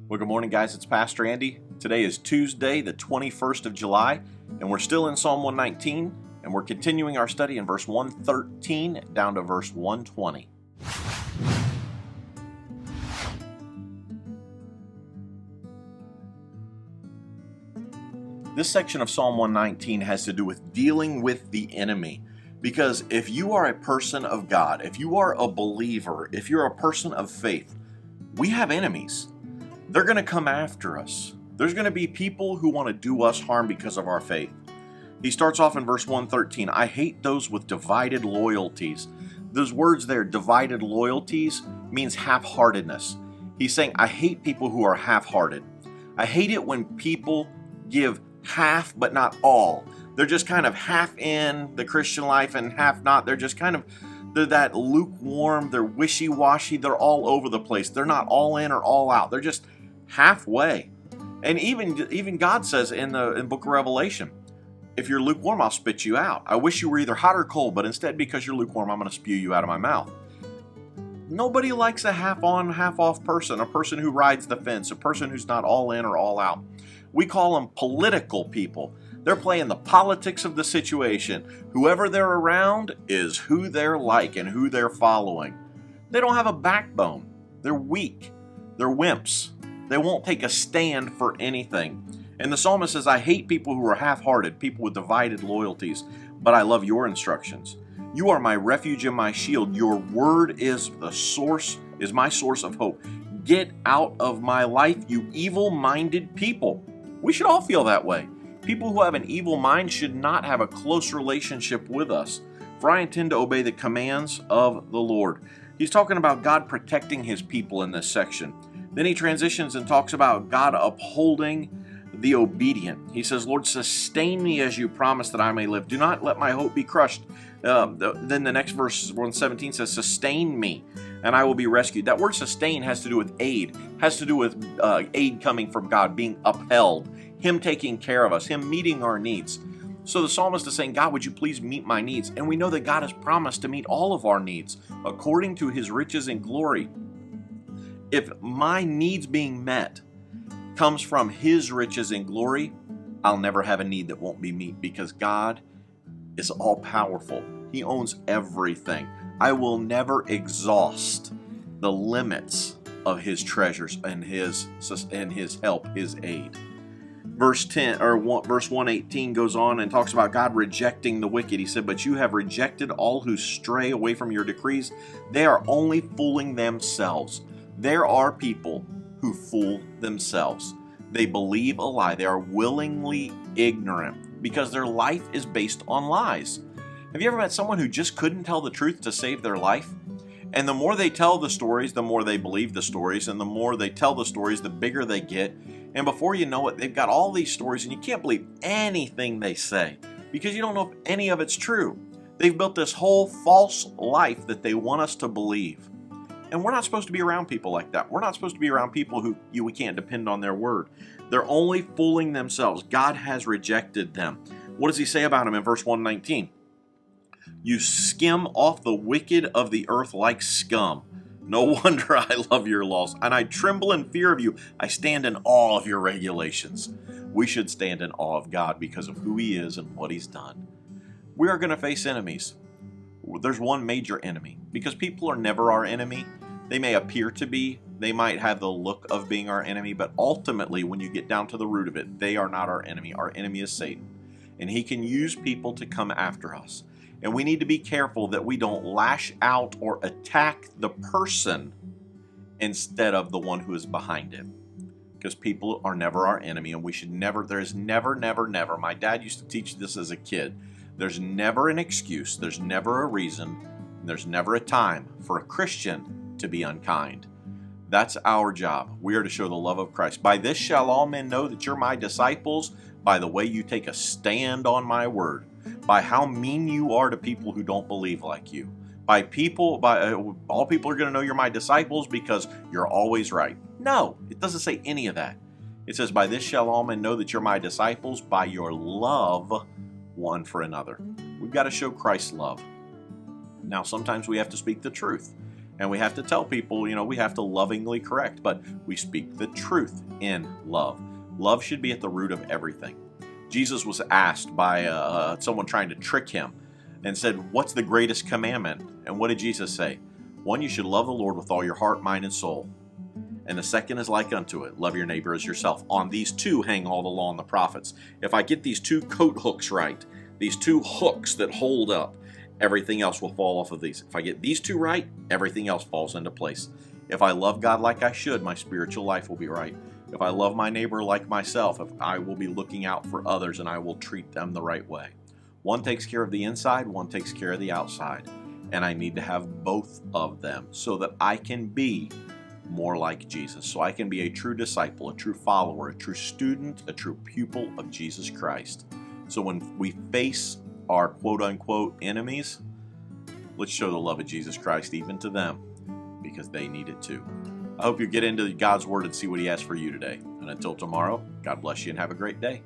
Well, good morning, guys. It's Pastor Andy. Today is Tuesday, the 21st of July, and we're still in Psalm 119, and we're continuing our study in verse 113 down to verse 120. This section of Psalm 119 has to do with dealing with the enemy. Because if you are a person of God, if you are a believer, if you're a person of faith, we have enemies. They're going to come after us. There's going to be people who want to do us harm because of our faith. He starts off in verse 113, I hate those with divided loyalties. Those words there, divided loyalties, means half-heartedness. He's saying, I hate people who are half-hearted. I hate it when people give half but not all. They're just kind of half in the Christian life and half not. They're that lukewarm, they're wishy-washy, they're all over the place. They're not all in or all out. They're just halfway. And even God says in the book of Revelation, if you're lukewarm, I'll spit you out. I wish you were either hot or cold, but instead because you're lukewarm, I'm going to spew you out of my mouth. Nobody likes a half-on, half-off person, a person who rides the fence, a person who's not all in or all out. We call them political people. They're playing the politics of the situation. Whoever they're around is who they're like and who they're following. They don't have a backbone. They're weak. They're wimps. They won't take a stand for anything. And the psalmist says, I hate people who are half-hearted, people with divided loyalties, but I love your instructions. You are my refuge and my shield. Your word is my source of hope. Get out of my life, you evil-minded people. We should all feel that way. People who have an evil mind should not have a close relationship with us, for I intend to obey the commands of the Lord. He's talking about God protecting his people in this section. Then he transitions and talks about God upholding the obedient. He says, Lord, sustain me as you promised that I may live. Do not let my hope be crushed. Then the next verse, 117, says, sustain me and I will be rescued. That word sustain has to do with aid, has to do with aid coming from God, being upheld, him taking care of us, him meeting our needs. So the psalmist is saying, God, would you please meet my needs? And we know that God has promised to meet all of our needs according to his riches and glory. If my needs being met comes from his riches and glory, I'll never have a need that won't be met because God is all powerful. He owns everything. I will never exhaust the limits of his treasures and his help, his aid. Verse 118 goes on and talks about God rejecting the wicked. He said, but you have rejected all who stray away from your decrees. They are only fooling themselves. There are people who fool themselves. They believe a lie. They are willingly ignorant because their life is based on lies. Have you ever met someone who just couldn't tell the truth to save their life? And the more they tell the stories, the more they believe the stories. And the more they tell the stories, the bigger they get. And before you know it, they've got all these stories and you can't believe anything they say because you don't know if any of it's true. They've built this whole false life that they want us to believe. And we're not supposed to be around people like that. We're not supposed to be around people who we can't depend on their word. They're only fooling themselves. God has rejected them. What does he say about them in verse 119? You skim off the wicked of the earth like scum. No wonder I love your laws, and I tremble in fear of you. I stand in awe of your regulations. We should stand in awe of God because of who he is and what he's done. We are going to face enemies. There's one major enemy, because people are never our enemy. They may appear to be. They might have the look of being our enemy, but ultimately, when you get down to the root of it, they are not our enemy. Our enemy is Satan, and he can use people to come after us. And we need to be careful that we don't lash out or attack the person instead of the one who is behind it. Because people are never our enemy, and we should never, there's never, my dad used to teach this as a kid, there's never an excuse, there's never a reason, there's never a time for a Christian to be unkind. That's our job. We are to show the love of Christ. By this shall all men know that you're my disciples, by the way you take a stand on my word. By how mean you are to people who don't believe like you. All people are going to know you're my disciples because you're always right. No, it doesn't say any of that. It says, by this shall all men know that you're my disciples, by your love one for another. We've got to show Christ's love. Now, sometimes we have to speak the truth. And we have to tell people, we have to lovingly correct, but we speak the truth in love. Love should be at the root of everything. Jesus was asked by someone trying to trick him and said, "What's the greatest commandment?" And what did Jesus say? One, you should love the Lord with all your heart, mind, and soul. And the second is like unto it, love your neighbor as yourself. On these two hang all the law and the prophets. If I get these two coat hooks right, these two hooks that hold up, everything else will fall off of these. If I get these two right, everything else falls into place. If I love God like I should, my spiritual life will be right. If I love my neighbor like myself, if I will be looking out for others and I will treat them the right way. One takes care of the inside, one takes care of the outside. And I need to have both of them so that I can be more like Jesus. So I can be a true disciple, a true follower, a true student, a true pupil of Jesus Christ. So when we face our quote-unquote enemies, let's show the love of Jesus Christ even to them, because they need it too. I hope you get into God's Word and see what He has for you today. And until tomorrow, God bless you and have a great day.